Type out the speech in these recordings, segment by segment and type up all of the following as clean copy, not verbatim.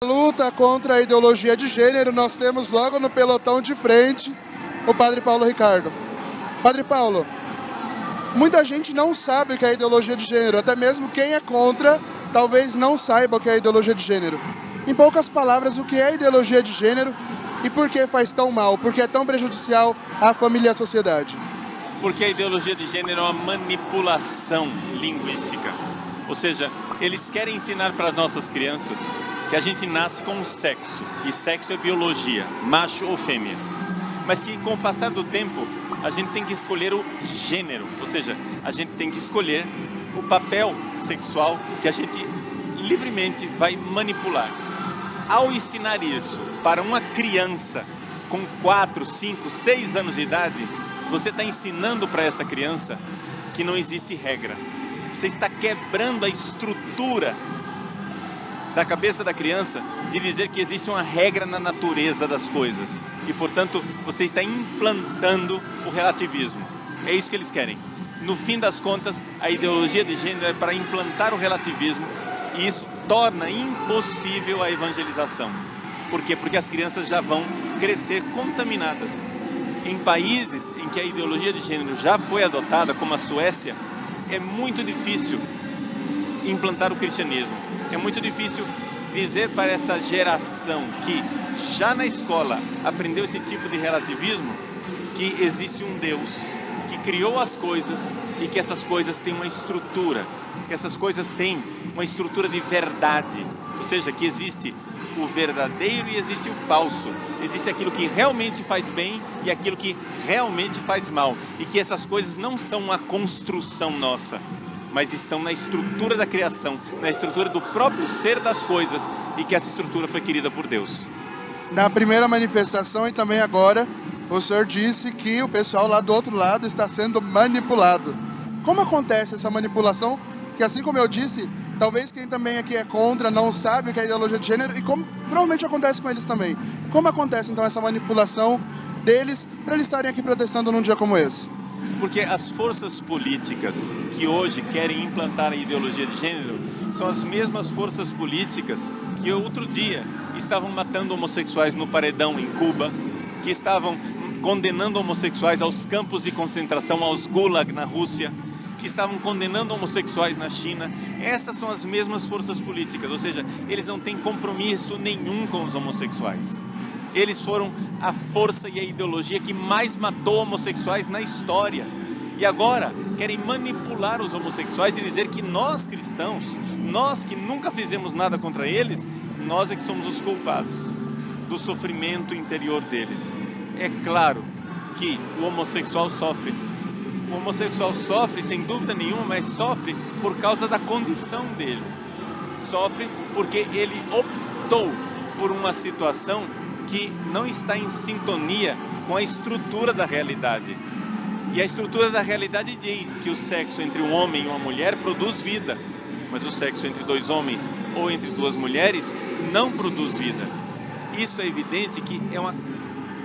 Luta contra a ideologia de gênero, nós temos logo no pelotão de frente o Padre Paulo Ricardo. Padre Paulo, muita gente não sabe o que é ideologia de gênero, até mesmo quem é contra talvez não saiba o que é ideologia de gênero. Em poucas palavras, o que é ideologia de gênero e por que faz tão mal, por que é tão prejudicial à família e à sociedade? Porque a ideologia de gênero é uma manipulação linguística. Ou seja, eles querem ensinar para as nossas crianças que a gente nasce com um sexo, e sexo é biologia, macho ou fêmea. Mas que com o passar do tempo, a gente tem que escolher o gênero, ou seja, a gente tem que escolher o papel sexual que a gente livremente vai manipular. Ao ensinar isso para uma criança com 4, 5, 6 anos de idade, você está ensinando para essa criança que não existe regra. Você está quebrando a estrutura da cabeça da criança de dizer que existe uma regra na natureza das coisas. E, portanto, você está implantando o relativismo. É isso que eles querem. No fim das contas, a ideologia de gênero é para implantar o relativismo e isso torna impossível a evangelização. Por quê? Porque as crianças já vão crescer contaminadas. Em países em que a ideologia de gênero já foi adotada, como a Suécia, é muito difícil implantar o cristianismo. É muito difícil dizer para essa geração que já na escola aprendeu esse tipo de relativismo que existe um Deus que criou as coisas e que essas coisas têm uma estrutura, que essas coisas têm uma estrutura de verdade, ou seja, que existe o verdadeiro e existe o falso, existe aquilo que realmente faz bem e aquilo que realmente faz mal, e que essas coisas não são uma construção nossa, mas estão na estrutura da criação, na estrutura do próprio ser das coisas, e que essa estrutura foi querida por Deus. Na primeira manifestação e também agora, o senhor disse que o pessoal lá do outro lado está sendo manipulado. Como acontece essa manipulação? Que assim como eu disse, talvez quem também aqui é contra não sabe o que é ideologia de gênero, e como provavelmente acontece com eles também. Como acontece então essa manipulação deles para eles estarem aqui protestando num dia como esse? Porque as forças políticas que hoje querem implantar a ideologia de gênero são as mesmas forças políticas que outro dia estavam matando homossexuais no paredão em Cuba, que estavam condenando homossexuais aos campos de concentração, aos gulag na Rússia, que estavam condenando homossexuais na China. Essas são as mesmas forças políticas, ou seja, eles não têm compromisso nenhum com os homossexuais. Eles foram a força e a ideologia que mais matou homossexuais na história. E agora querem manipular os homossexuais e dizer que nós cristãos, nós que nunca fizemos nada contra eles, nós é que somos os culpados do sofrimento interior deles. É claro que o homossexual sofre. O homossexual sofre sem dúvida nenhuma, mas sofre por causa da condição dele. Sofre porque ele optou por uma situação que não está em sintonia com a estrutura da realidade. E a estrutura da realidade diz que o sexo entre um homem e uma mulher produz vida, mas o sexo entre dois homens ou entre duas mulheres não produz vida. Isso é evidente que é uma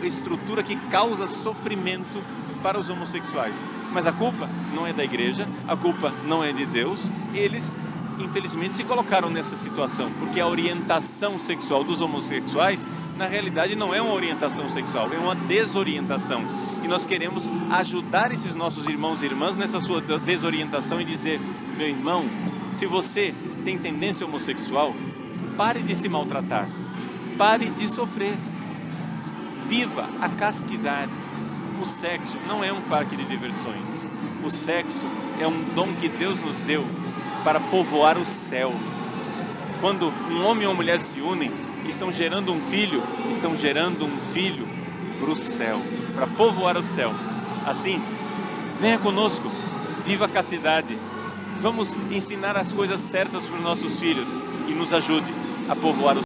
estrutura que causa sofrimento para os homossexuais. Mas a culpa não é da igreja, a culpa não é de Deus. Eles, infelizmente, se colocaram nessa situação, porque a orientação sexual dos homossexuais, na realidade, não é uma orientação sexual, é uma desorientação. E nós queremos ajudar esses nossos irmãos e irmãs nessa sua desorientação e dizer: meu irmão, se você tem tendência homossexual, pare de se maltratar, pare de sofrer, viva a castidade. O sexo não é um parque de diversões, o sexo é um dom que Deus nos deu para povoar o céu. Quando um homem e uma mulher se unem, estão gerando um filho para o céu, para povoar o céu. Assim, venha conosco, viva a castidade, vamos ensinar as coisas certas para os nossos filhos e nos ajude a povoar o céu.